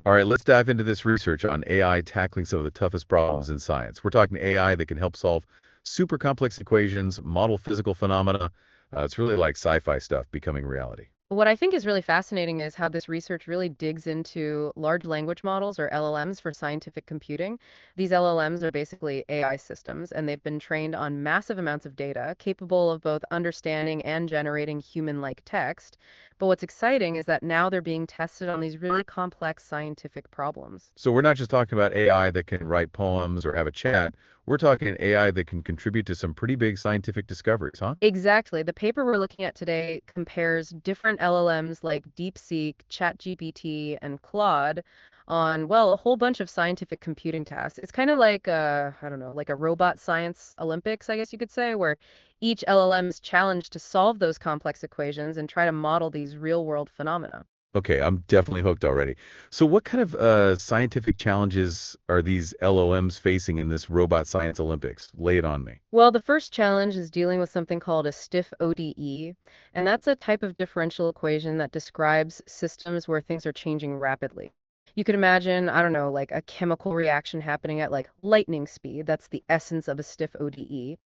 All right, let's dive into this research on AI tackling some of the toughest problems in science. We're talking AI that can help solve super complex equations, model physical phenomena. It's really like sci-fi stuff becoming reality. What I think is really fascinating is how this research really digs into large language models or LLMs for scientific computing. These LLMs are basically AI systems, and they've been trained on massive amounts of data, capable of both understanding and generating human-like text. But what's exciting is that now they're being tested on these really complex scientific problems. So we're not just talking about AI that can write poems or have a chat. We're talking AI that can contribute to some pretty big scientific discoveries, huh? Exactly. The paper we're looking at today compares different LLMs like DeepSeek, ChatGPT, and Claude on, well, a whole bunch of scientific computing tasks. It's kind of like I don't know, like a robot science Olympics, I guess you could say, where each LLM is challenged to solve those complex equations and try to model these real-world phenomena. Okay, I'm definitely hooked already. So what kind of scientific challenges are these LLMs facing in this robot science Olympics? Lay it on me. Well, the first challenge is dealing with something called a stiff ODE, and that's a type of differential equation that describes systems where things are changing rapidly. You could imagine, I don't know, like a chemical reaction happening at like lightning speed. That's the essence of a stiff ODE.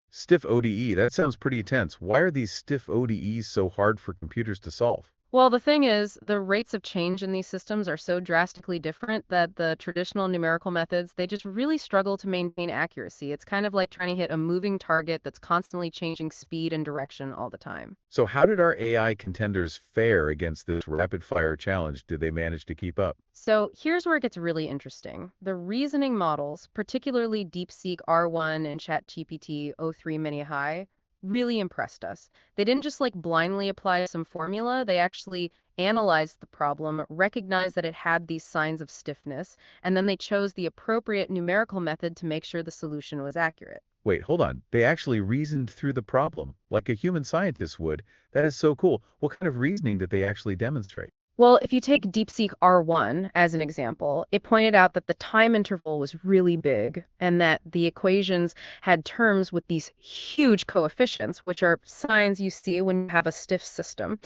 Stiff ODE, that sounds pretty intense. Why are these stiff ODEs so hard for computers to solve? Well, the thing is, the rates of change in these systems are so drastically different that the traditional numerical methods, they just really struggle to maintain accuracy. It's kind of like trying to hit a moving target that's constantly changing speed and direction all the time. So how did our AI contenders fare against this rapid fire challenge? Did they manage to keep up? So here's where it gets really interesting. The reasoning models, particularly DeepSeek R1 and ChatGPT o3 Mini High, really impressed us. They didn't just like blindly apply some formula, they actually analyzed the problem, recognized that it had these signs of stiffness, and then they chose the appropriate numerical method to make sure the solution was accurate. Wait, hold on. They actually reasoned through the problem like a human scientist would. That is so cool. What kind of reasoning did they actually demonstrate? Well, if you take DeepSeek R1 as an example, it pointed out that the time interval was really big and that the equations had terms with these huge coefficients, which are signs you see when you have a stiff system.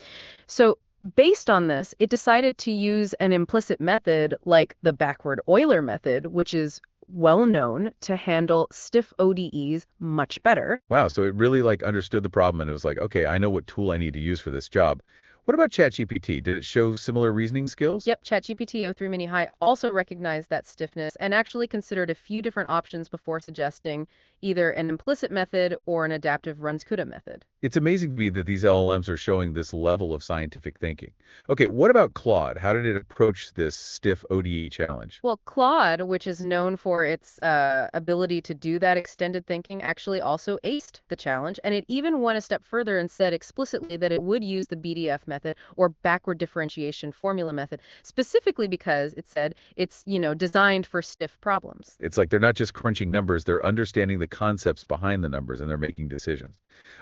So based on this, it decided to use an implicit method like the backward Euler method, which is well known to handle stiff ODEs much better. Wow, so it really like understood the problem and it was like, okay, I know what tool I need to use for this job. What about ChatGPT? Did it show similar reasoning skills? Yep, ChatGPT o3 Mini High also recognized that stiffness and actually considered a few different options before suggesting either an implicit method or an adaptive Runs-Kutta method. It's amazing to me that these LLMs are showing this level of scientific thinking. Okay, what about Claude? How did it approach this stiff ODE challenge? Well, Claude, which is known for its ability to do that extended thinking, actually also aced the challenge, and it even went a step further and said explicitly that it would use the BDF method or backward differentiation formula method, specifically because it said it's, designed for stiff problems. It's like they're not just crunching numbers, they're understanding the concepts behind the numbers and they're making decisions.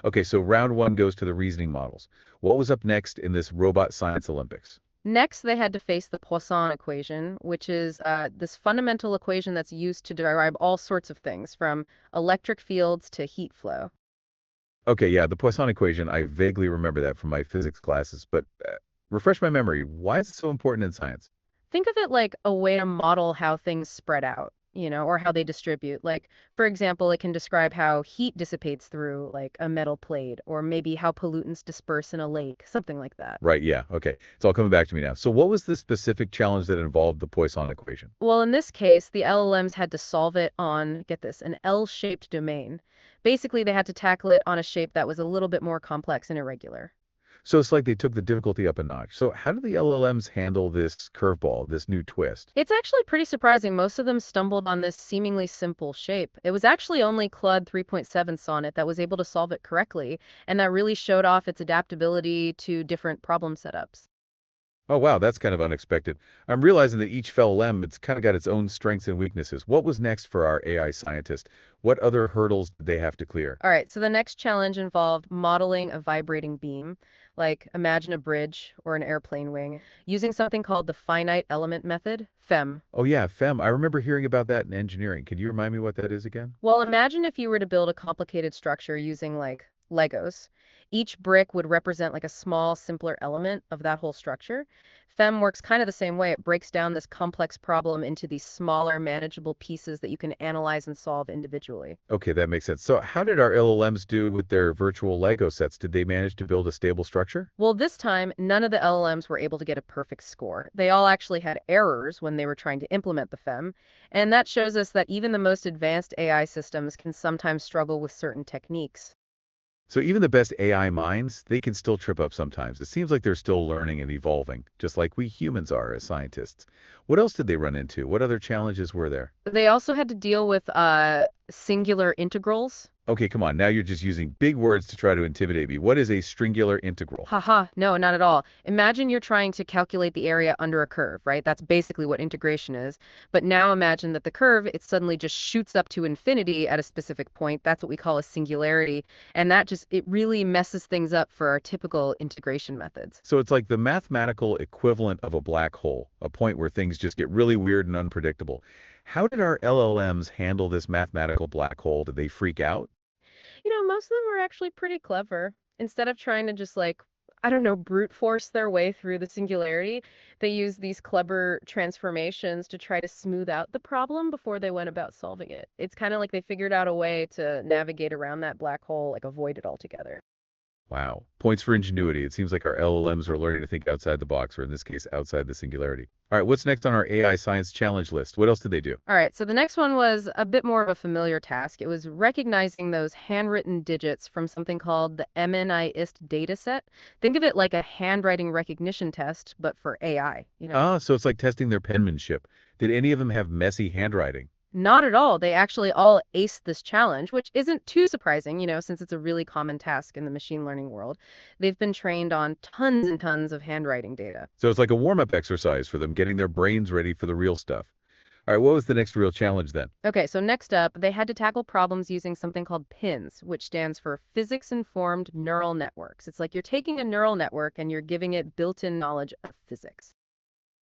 Okay, so round one goes to the reasoning models. What was up next in this robot science Olympics? Next, they had to face the Poisson equation, which is this fundamental equation that's used to derive all sorts of things, from electric fields to heat flow. Okay, yeah, the Poisson equation, I vaguely remember that from my physics classes, but refresh my memory. Why is it so important in science? Think of it like a way to model how things spread out, or how they distribute. Like, for example, it can describe how heat dissipates through like a metal plate, or maybe how pollutants disperse in a lake, something like that. Right, yeah, okay. It's all coming back to me now. So what was the specific challenge that involved the Poisson equation? Well, in this case, the LLMs had to solve it on, get this, an L-shaped domain. Basically, they had to tackle it on a shape that was a little bit more complex and irregular. So it's like they took the difficulty up a notch. So how do the LLMs handle this curveball, this new twist? It's actually pretty surprising. Most of them stumbled on this seemingly simple shape. It was actually only Claude 3.7 Sonnet that was able to solve it correctly, and that really showed off its adaptability to different problem setups. Oh, wow, that's kind of unexpected. I'm realizing that each LLM, it's kind of got its own strengths and weaknesses. What was next for our AI scientist? What other hurdles did they have to clear? All right, so the next challenge involved modeling a vibrating beam, like imagine a bridge or an airplane wing, using something called the finite element method, FEM. Oh, yeah, FEM. I remember hearing about that in engineering. Could you remind me what that is again? Well, imagine if you were to build a complicated structure using like Legos. Each brick would represent like a small, simpler element of that whole structure. FEM works kind of the same way. It breaks down this complex problem into these smaller, manageable pieces that you can analyze and solve individually. Okay, that makes sense. So how did our LLMs do with their virtual Lego sets? Did they manage to build a stable structure? Well, this time, none of the LLMs were able to get a perfect score. They all actually had errors when they were trying to implement the FEM, and that shows us that even the most advanced AI systems can sometimes struggle with certain techniques. So even the best AI minds, they can still trip up sometimes. It seems like they're still learning and evolving, just like we humans are as scientists. What else did they run into? What other challenges were there? They also had to deal with singular integrals. Okay, come on. Now you're just using big words to try to intimidate me. What is a stringular integral? Haha, no, not at all. Imagine you're trying to calculate the area under a curve, right? That's basically what integration is. But now imagine that the curve, it suddenly just shoots up to infinity at a specific point. That's what we call a singularity. And that just, it really messes things up for our typical integration methods. So it's like the mathematical equivalent of a black hole, a point where things just get really weird and unpredictable. How did our LLMs handle this mathematical black hole? Did they freak out? Most of them were actually pretty clever. Instead of trying to just like, I don't know, brute force their way through the singularity, they used these clever transformations to try to smooth out the problem before they went about solving it. It's kind of like they figured out a way to navigate around that black hole, like avoid it altogether. Wow. Points for ingenuity. It seems like our LLMs are learning to think outside the box, or in this case, outside the singularity. All right, what's next on our AI science challenge list? What else did they do? All right, so the next one was a bit more of a familiar task. It was recognizing those handwritten digits from something called the MNIST dataset. Think of it like a handwriting recognition test, but for AI. Ah, so it's like testing their penmanship. Did any of them have messy handwriting? Not at all. They actually all aced this challenge, which isn't too surprising, since it's a really common task in the machine learning world. They've been trained on tons and tons of handwriting data. So it's like a warm-up exercise for them, getting their brains ready for the real stuff. All right, what was the next real challenge then? Okay, so next up, they had to tackle problems using something called PINs, which stands for physics-informed neural networks. It's like you're taking a neural network and you're giving it built-in knowledge of physics.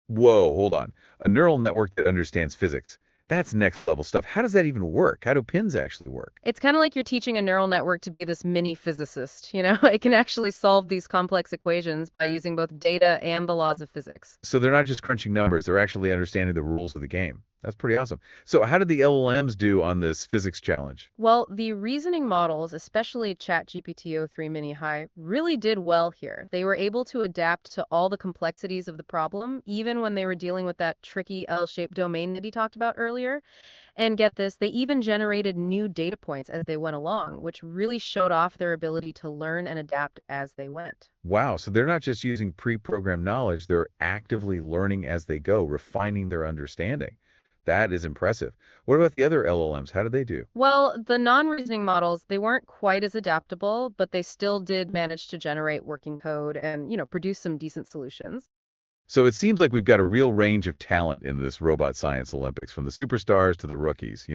Whoa, hold on. A neural network that understands physics. That's next level stuff. How does that even work? How do pins actually work? It's kind of like you're teaching a neural network to be this mini physicist. It can actually solve these complex equations by using both data and the laws of physics. So they're not just crunching numbers, they're actually understanding the rules of the game. That's pretty awesome. So how did the LLMs do on this physics challenge? Well, the reasoning models, especially ChatGPT o3 Mini High, really did well here. They were able to adapt to all the complexities of the problem, even when they were dealing with that tricky L-shaped domain that he talked about earlier. And get this, they even generated new data points as they went along, which really showed off their ability to learn and adapt as they went. Wow, so they're not just using pre-programmed knowledge, they're actively learning as they go, refining their understanding. That is impressive. What about the other LLMs? How did they do? Well, the non-reasoning models, they weren't quite as adaptable, but they still did manage to generate working code and produce some decent solutions. So it seems like we've got a real range of talent in this robot science Olympics, from the superstars to the rookies.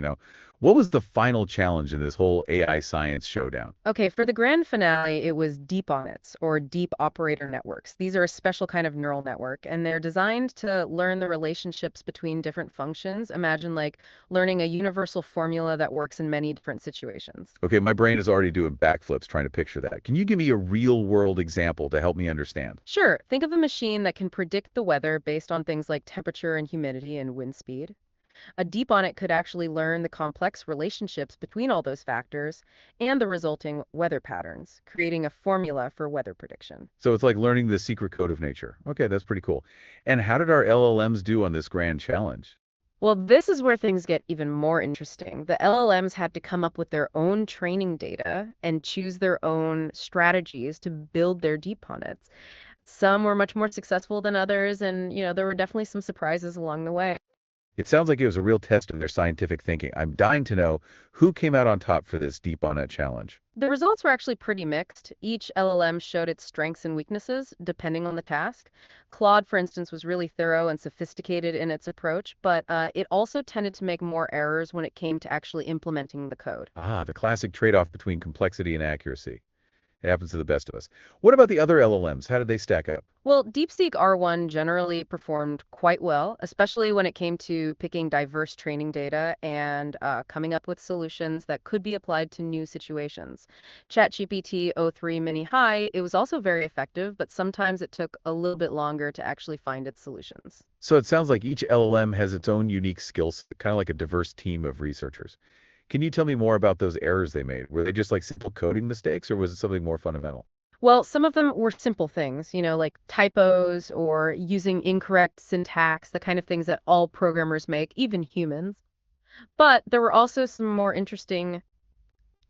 What was the final challenge in this whole AI science showdown? Okay, for the grand finale, it was deep onnets or deep operator networks. These are a special kind of neural network, and they're designed to learn the relationships between different functions. Imagine like learning a universal formula that works in many different situations. Okay, my brain is already doing backflips trying to picture that. Can you give me a real world example to help me understand? Sure, think of a machine that can predict the weather based on things like temperature and humidity and wind speed. A deep on it could actually learn the complex relationships between all those factors and the resulting weather patterns, creating a formula for weather prediction. So it's like learning the secret code of nature. Okay, that's pretty cool. And how did our LLMs do on this grand challenge? Well, this is where things get even more interesting. The LLMs had to come up with their own training data and choose their own strategies to build their deep bonnets. Some were much more successful than others, and there were definitely some surprises along the way. It sounds like it was a real test of their scientific thinking. I'm dying to know who came out on top for this deep on that challenge. The results were actually pretty mixed. Each LLM showed its strengths and weaknesses depending on the task. Claude, for instance, was really thorough and sophisticated in its approach, but it also tended to make more errors when it came to actually implementing the code. Ah, the classic trade-off between complexity and accuracy. It happens to the best of us. What about the other LLMs? How did they stack up? Well, DeepSeek R1 generally performed quite well, especially when it came to picking diverse training data and coming up with solutions that could be applied to new situations. ChatGPT o3 Mini High, it was also very effective, but sometimes it took a little bit longer to actually find its solutions. So it sounds like each LLM has its own unique skills, kind of like a diverse team of researchers. Can you tell me more about those errors they made? Were they just like simple coding mistakes, or was it something more fundamental? Well, some of them were simple things, like typos or using incorrect syntax, the kind of things that all programmers make, even humans. But there were also some more interesting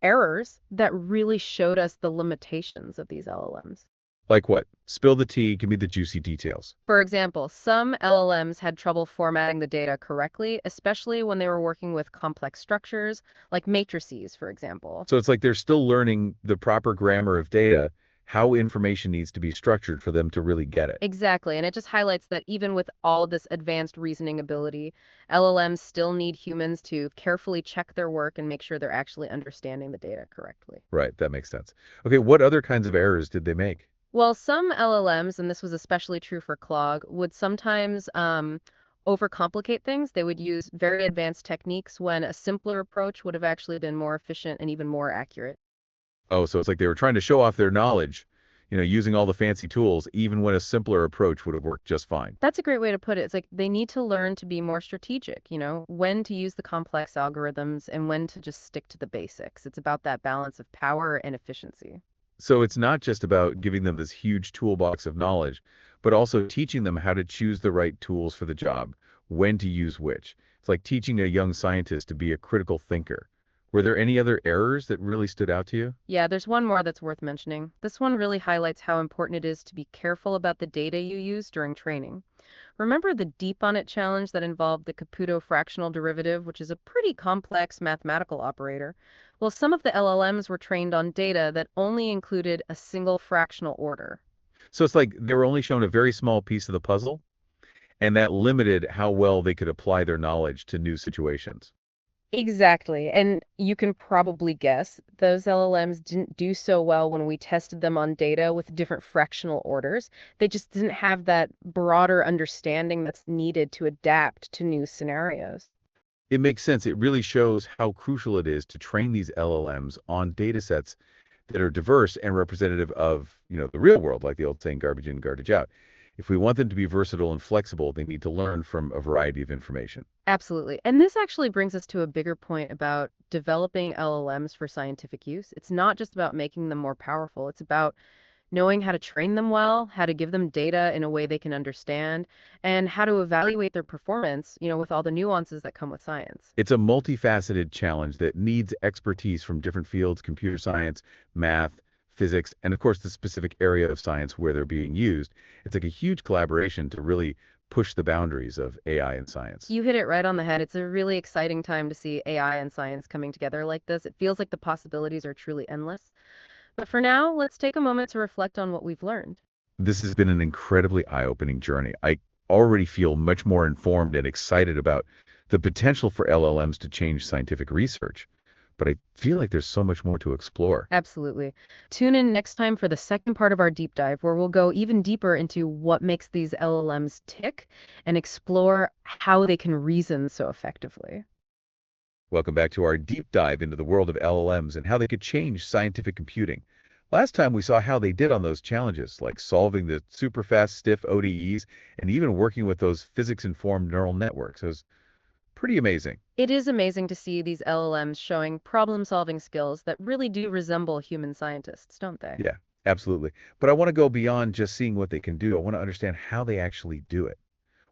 errors that really showed us the limitations of these LLMs. Like what? Spill the tea, give me the juicy details. For example, some LLMs had trouble formatting the data correctly, especially when they were working with complex structures, like matrices, for example. So it's like they're still learning the proper grammar of data, how information needs to be structured for them to really get it. Exactly, and it just highlights that even with all this advanced reasoning ability, LLMs still need humans to carefully check their work and make sure they're actually understanding the data correctly. Right, that makes sense. Okay, what other kinds of errors did they make? Well, some LLMs, and this was especially true for Claude, would sometimes overcomplicate things. They would use very advanced techniques when a simpler approach would have actually been more efficient and even more accurate. Oh, so it's like they were trying to show off their knowledge, using all the fancy tools, even when a simpler approach would have worked just fine. That's a great way to put it. It's like they need to learn to be more strategic, when to use the complex algorithms and when to just stick to the basics. It's about that balance of power and efficiency. So it's not just about giving them this huge toolbox of knowledge, but also teaching them how to choose the right tools for the job, when to use which. It's like teaching a young scientist to be a critical thinker. Were there any other errors that really stood out to you? Yeah, there's one more that's worth mentioning. This one really highlights how important it is to be careful about the data you use during training. Remember the deep on it challenge that involved the Caputo fractional derivative, which is a pretty complex mathematical operator? Well, some of the LLMs were trained on data that only included a single fractional order. So it's like they were only shown a very small piece of the puzzle, and that limited how well they could apply their knowledge to new situations. Exactly. And you can probably guess those LLMs didn't do so well when we tested them on data with different fractional orders. They just didn't have that broader understanding that's needed to adapt to new scenarios. It makes sense. It really shows how crucial it is to train these LLMs on data sets that are diverse and representative of, the real world, like the old saying, garbage in, garbage out. If we want them to be versatile and flexible, they need to learn from a variety of information. Absolutely. And this actually brings us to a bigger point about developing LLMs for scientific use. It's not just about making them more powerful, it's about knowing how to train them well, how to give them data in a way they can understand, and how to evaluate their performance, with all the nuances that come with science. It's a multifaceted challenge that needs expertise from different fields, computer science, math, physics, and of course the specific area of science where they're being used. It's like a huge collaboration to really push the boundaries of AI and science. You hit it right on the head. It's a really exciting time to see AI and science coming together like this. It feels like the possibilities are truly endless. But for now, let's take a moment to reflect on what we've learned. This has been an incredibly eye-opening journey. I already feel much more informed and excited about the potential for LLMs to change scientific research, but I feel like there's so much more to explore. Absolutely. Tune in next time for the second part of our deep dive, where we'll go even deeper into what makes these LLMs tick and explore how they can reason so effectively. Welcome back to our deep dive into the world of LLMs and how they could change scientific computing. Last time we saw how they did on those challenges, like solving the super fast, stiff ODEs and even working with those physics-informed neural networks. It was pretty amazing. It is amazing to see these LLMs showing problem-solving skills that really do resemble human scientists, don't they? Yeah, absolutely. But I want to go beyond just seeing what they can do. I want to understand how they actually do it.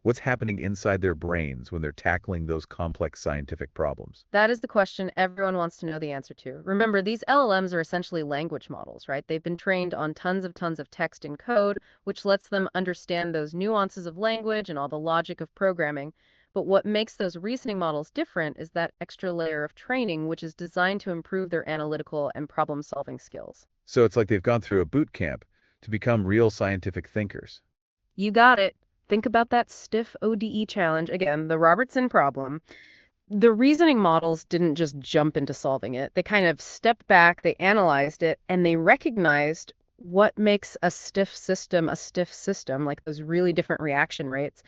What's happening inside their brains when they're tackling those complex scientific problems? That is the question everyone wants to know the answer to. Remember, these LLMs are essentially language models, right? They've been trained on tons of text and code, which lets them understand those nuances of language and all the logic of programming. But what makes those reasoning models different is that extra layer of training, which is designed to improve their analytical and problem-solving skills. So it's like they've gone through a boot camp to become real scientific thinkers. You got it. Think about that stiff ODE challenge, again, the Robertson problem. The reasoning models didn't just jump into solving it. They kind of stepped back, they analyzed it, and they recognized what makes a stiff system, like those really different reaction rates.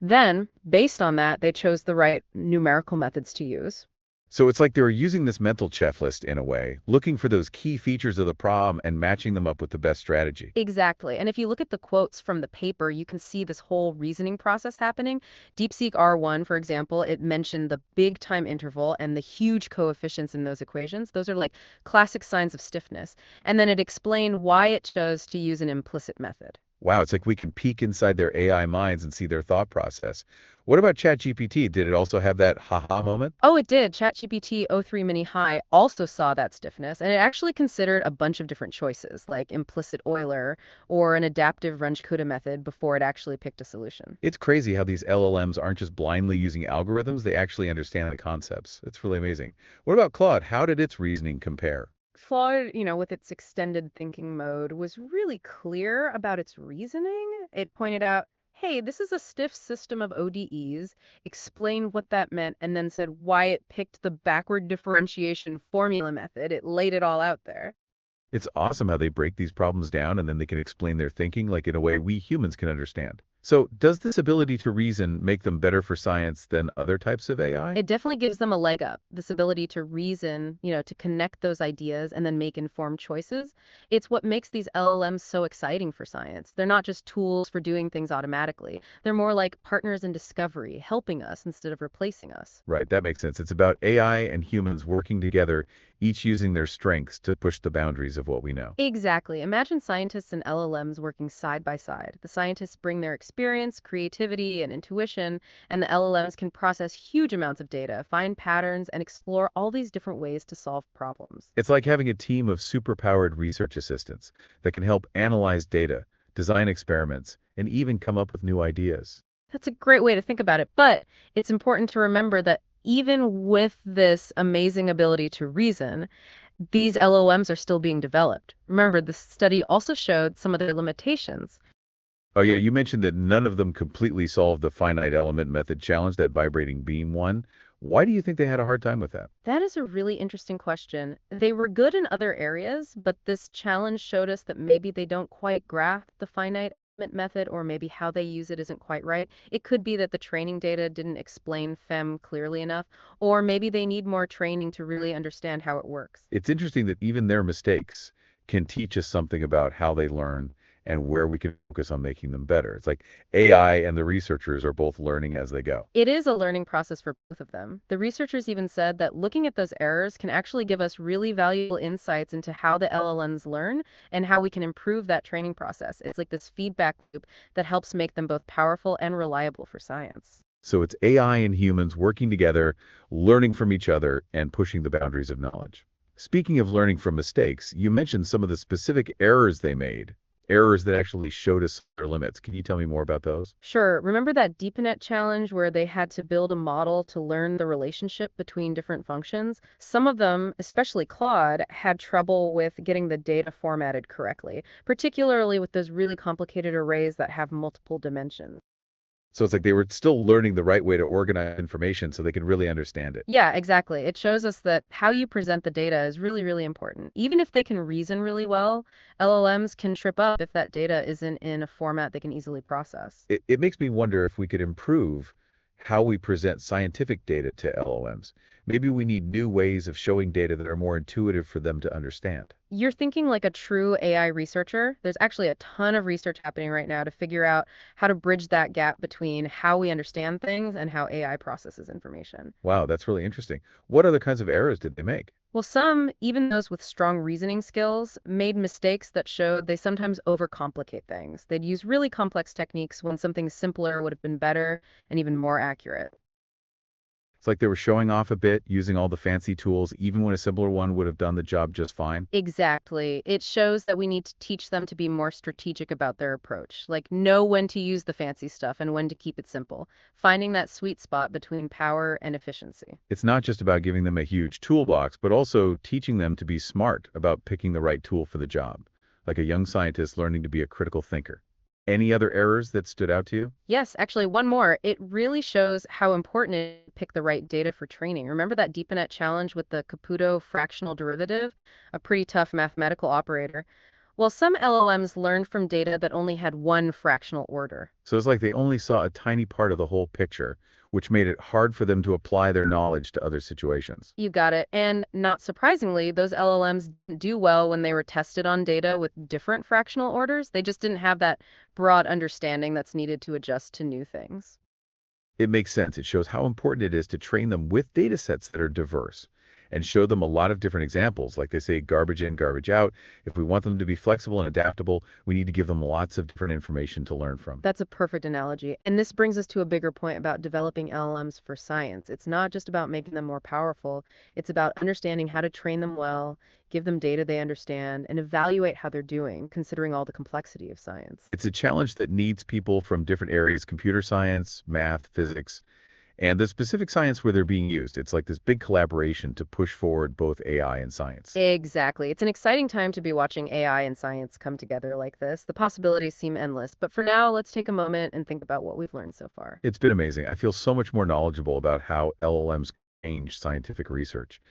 Then, based on that, they chose the right numerical methods to use. So it's like they were using this mental checklist in a way, looking for those key features of the problem and matching them up with the best strategy. Exactly. And if you look at the quotes from the paper, you can see this whole reasoning process happening. DeepSeek R1, for example, it mentioned the big time interval and the huge coefficients in those equations. Those are like classic signs of stiffness. And then it explained why it chose to use an implicit method. Wow, it's like we can peek inside their AI minds and see their thought process. What about ChatGPT? Did it also have that haha moment? Oh, it did. ChatGPT o3 Mini High also saw that stiffness, and it actually considered a bunch of different choices, like implicit Euler or an adaptive Runge-Kutta method before it actually picked a solution. It's crazy how these LLMs aren't just blindly using algorithms, they actually understand the concepts. It's really amazing. What about Claude? How did its reasoning compare? Claude, with its extended thinking mode, was really clear about its reasoning. It pointed out, hey, this is a stiff system of ODEs, explained what that meant, and then said why it picked the backward differentiation formula method. It laid it all out there. It's awesome how they break these problems down and then they can explain their thinking like in a way we humans can understand. So, does this ability to reason make them better for science than other types of AI? It definitely gives them a leg up, this ability to reason, to connect those ideas and then make informed choices. It's what makes these LLMs so exciting for science. They're not just tools for doing things automatically. They're more like partners in discovery, helping us instead of replacing us. Right, that makes sense. It's about AI and humans working together, each using their strengths to push the boundaries of what we know. Exactly. Imagine scientists and LLMs working side by side. The scientists bring their experience, creativity, and intuition, and the LLMs can process huge amounts of data, find patterns, and explore all these different ways to solve problems. It's like having a team of superpowered research assistants that can help analyze data, design experiments, and even come up with new ideas. That's a great way to think about it, but it's important to remember that even with this amazing ability to reason, these LLMs are still being developed. Remember, the study also showed some of their limitations. Oh yeah, you mentioned that none of them completely solved the finite element method challenge, that vibrating beam one. Why do you think they had a hard time with that? That is a really interesting question. They were good in other areas, but this challenge showed us that maybe they don't quite grasp the finite element method, or maybe how they use it isn't quite right. It could be that the training data didn't explain FEM clearly enough, or maybe they need more training to really understand how it works. It's interesting that even their mistakes can teach us something about how they learn and where we can focus on making them better. It's like AI and the researchers are both learning as they go. It is a learning process for both of them. The researchers even said that looking at those errors can actually give us really valuable insights into how the LLMs learn and how we can improve that training process. It's like this feedback loop that helps make them both powerful and reliable for science. So it's AI and humans working together, learning from each other, and pushing the boundaries of knowledge. Speaking of learning from mistakes, you mentioned some of the specific errors they made, errors that actually showed us their limits. Can you tell me more about those? Sure, remember that DeepNet challenge where they had to build a model to learn the relationship between different functions? Some of them, especially Claude, had trouble with getting the data formatted correctly, particularly with those really complicated arrays that have multiple dimensions. So it's like they were still learning the right way to organize information so they can really understand it. Yeah, exactly. It shows us that how you present the data is really, really important. Even if they can reason really well, LLMs can trip up if that data isn't in a format they can easily process. It makes me wonder if we could improve how we present scientific data to LLMs. Maybe we need new ways of showing data that are more intuitive for them to understand. You're thinking like a true AI researcher. There's actually a ton of research happening right now to figure out how to bridge that gap between how we understand things and how AI processes information. Wow, that's really interesting. What other kinds of errors did they make? Well, some, even those with strong reasoning skills, made mistakes that showed they sometimes overcomplicate things. They'd use really complex techniques when something simpler would have been better and even more accurate. It's like they were showing off a bit, using all the fancy tools, even when a simpler one would have done the job just fine. Exactly. It shows that we need to teach them to be more strategic about their approach, like know when to use the fancy stuff and when to keep it simple, finding that sweet spot between power and efficiency. It's not just about giving them a huge toolbox, but also teaching them to be smart about picking the right tool for the job, like a young scientist learning to be a critical thinker. Any other errors that stood out to you? Yes, actually, one more. It really shows how important it is to pick the right data for training. Remember that DeepNet challenge with the Caputo fractional derivative? A pretty tough mathematical operator. Well, some LLMs learned from data that only had one fractional order. So it's like they only saw a tiny part of the whole picture, which made it hard for them to apply their knowledge to other situations. You got it. And not surprisingly, those LLMs didn't do well when they were tested on data with different fractional orders. They just didn't have that broad understanding that's needed to adjust to new things. It makes sense. It shows how important it is to train them with data sets that are diverse and show them a lot of different examples. Like they say, garbage in, garbage out. If we want them to be flexible and adaptable, we need to give them lots of different information to learn from. That's a perfect analogy. And this brings us to a bigger point about developing LLMs for science. It's not just about making them more powerful, it's about understanding how to train them well, give them data they understand, and evaluate how they're doing, considering all the complexity of science. It's a challenge that needs people from different areas, computer science, math, physics, and the specific science where they're being used. It's like this big collaboration to push forward both AI and science. Exactly. It's an exciting time to be watching AI and science come together like this. The possibilities seem endless. But for now, let's take a moment and think about what we've learned so far. It's been amazing. I feel so much more knowledgeable about how LLMs change scientific research,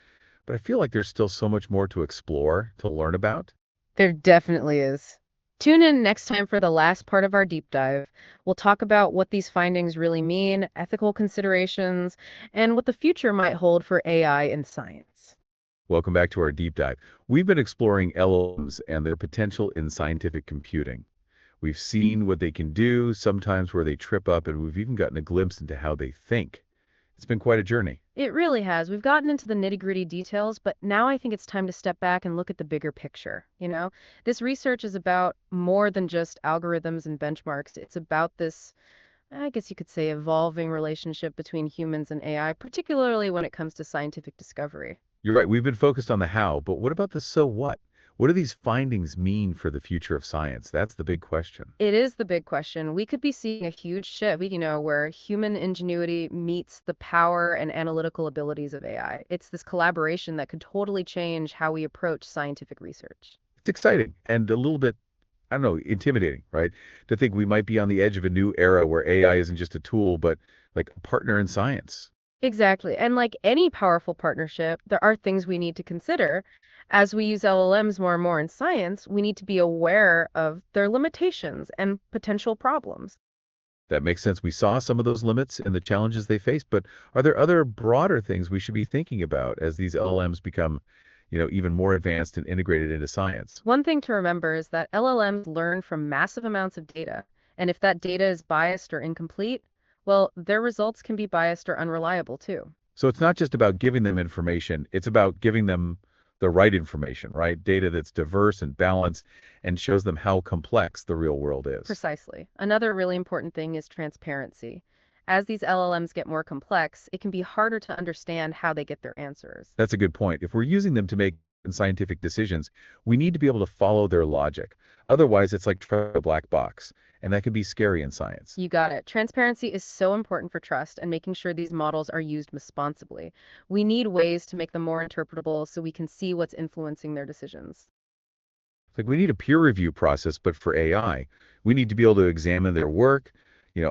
but I feel like there's still so much more to explore, to learn about. There definitely is. Tune in next time for the last part of our deep dive. We'll talk about what these findings really mean, ethical considerations, and what the future might hold for AI in science. Welcome back to our deep dive. We've been exploring LLMs and their potential in scientific computing. We've seen what they can do, sometimes where they trip up, and we've even gotten a glimpse into how they think. It's been quite a journey. It really has. We've gotten into the nitty-gritty details, but now I think it's time to step back and look at the bigger picture. This research is about more than just algorithms and benchmarks. It's about this, I guess you could say, evolving relationship between humans and AI, particularly when it comes to scientific discovery. You're right, we've been focused on the how, but what about the so what? What do these findings mean for the future of science? That's the big question. It is the big question. We could be seeing a huge shift, where human ingenuity meets the power and analytical abilities of AI. It's this collaboration that could totally change how we approach scientific research. It's exciting and a little bit, I don't know, intimidating, right? To think we might be on the edge of a new era where AI isn't just a tool, but like a partner in science. Exactly. And like any powerful partnership, there are things we need to consider. As we use LLMs more and more in science, we need to be aware of their limitations and potential problems. That makes sense. We saw some of those limits and the challenges they face, but are there other broader things we should be thinking about as these LLMs become, even more advanced and integrated into science? One thing to remember is that LLMs learn from massive amounts of data, and if that data is biased or incomplete, well, their results can be biased or unreliable too. So it's not just about giving them information, it's about giving them the right information, right? Data that's diverse and balanced and shows them how complex the real world is. Precisely. Another really important thing is transparency. As these LLMs get more complex, it can be harder to understand how they get their answers. That's a good point. If we're using them to make scientific decisions, we need to be able to follow their logic. Otherwise, it's like a black box, and that can be scary in science. You got it. Transparency is so important for trust and making sure these models are used responsibly. We need ways to make them more interpretable so we can see what's influencing their decisions. It's like we need a peer review process, but for AI, we need to be able to examine their work,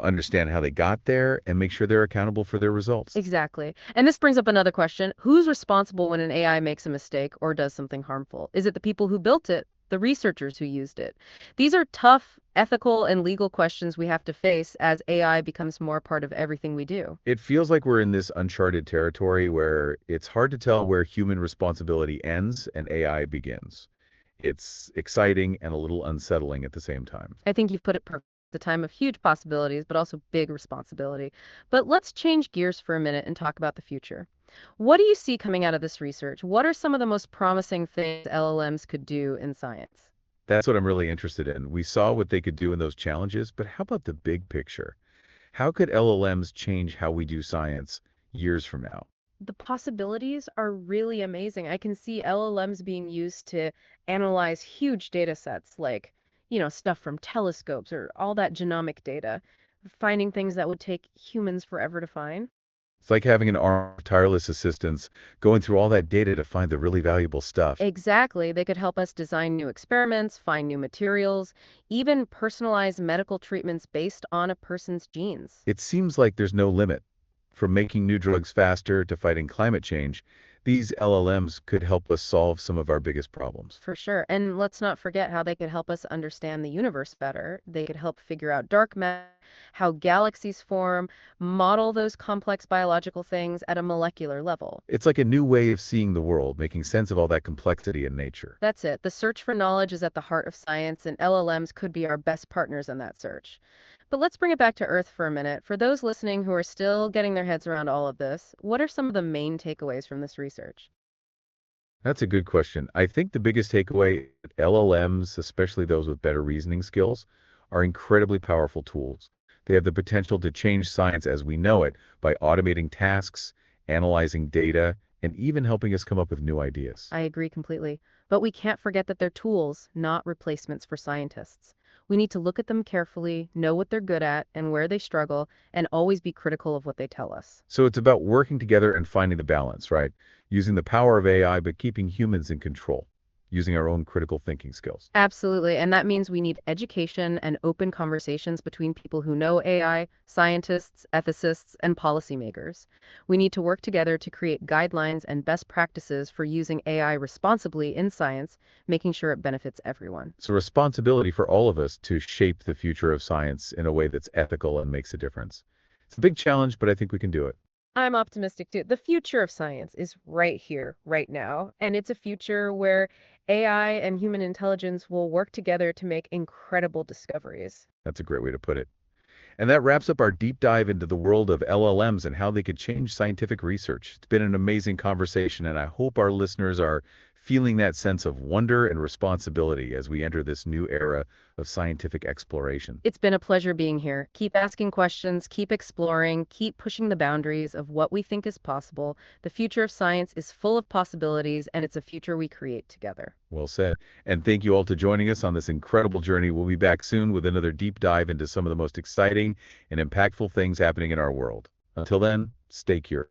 understand how they got there, and make sure they're accountable for their results. Exactly. And this brings up another question. Who's responsible when an AI makes a mistake or does something harmful? Is it the people who built it? The researchers who used it? These are tough ethical and legal questions we have to face as AI becomes more part of everything we do. It feels like we're in this uncharted territory where it's hard to tell where human responsibility ends and AI begins. It's exciting and a little unsettling at the same time. I think you've put it perfect. The time of huge possibilities, but also big responsibility. But let's change gears for a minute and talk about the future. What do you see coming out of this research? What are some of the most promising things LLMs could do in science? That's what I'm really interested in. We saw what they could do in those challenges, but how about the big picture? How could LLMs change how we do science years from now? The possibilities are really amazing. I can see LLMs being used to analyze huge data sets like, stuff from telescopes or all that genomic data, finding things that would take humans forever to find. It's like having an arm of tireless assistants going through all that data to find the really valuable stuff. Exactly. They could help us design new experiments, find new materials, even personalize medical treatments based on a person's genes. It seems like there's no limit. From making new drugs faster to fighting climate change, these LLMs could help us solve some of our biggest problems. For sure. And let's not forget how they could help us understand the universe better. They could help figure out dark matter, how galaxies form, model those complex biological things at a molecular level. It's like a new way of seeing the world, making sense of all that complexity in nature. That's it. The search for knowledge is at the heart of science, and LLMs could be our best partners in that search. But let's bring it back to Earth for a minute. For those listening who are still getting their heads around all of this, what are some of the main takeaways from this research? That's a good question. I think the biggest takeaway, LLMs, especially those with better reasoning skills, are incredibly powerful tools. They have the potential to change science as we know it by automating tasks, analyzing data, and even helping us come up with new ideas. I agree completely. But we can't forget that they're tools, not replacements for scientists. We need to look at them carefully, know what they're good at and where they struggle, and always be critical of what they tell us. So it's about working together and finding the balance, right? Using the power of AI, but keeping humans in control, using our own critical thinking skills. Absolutely. And that means we need education and open conversations between people who know AI, scientists, ethicists, and policymakers. We need to work together to create guidelines and best practices for using AI responsibly in science, making sure it benefits everyone. It's a responsibility for all of us to shape the future of science in a way that's ethical and makes a difference. It's a big challenge, but I think we can do it. I'm optimistic too. The future of science is right here, right now, and it's a future where AI and human intelligence will work together to make incredible discoveries. That's a great way to put it. And that wraps up our deep dive into the world of LLMs and how they could change scientific research. It's been an amazing conversation, and I hope our listeners are feeling that sense of wonder and responsibility as we enter this new era of scientific exploration. It's been a pleasure being here. Keep asking questions, keep exploring, keep pushing the boundaries of what we think is possible. The future of science is full of possibilities, and it's a future we create together. Well said. And thank you all to joining us on this incredible journey. We'll be back soon with another deep dive into some of the most exciting and impactful things happening in our world. Until then, stay curious.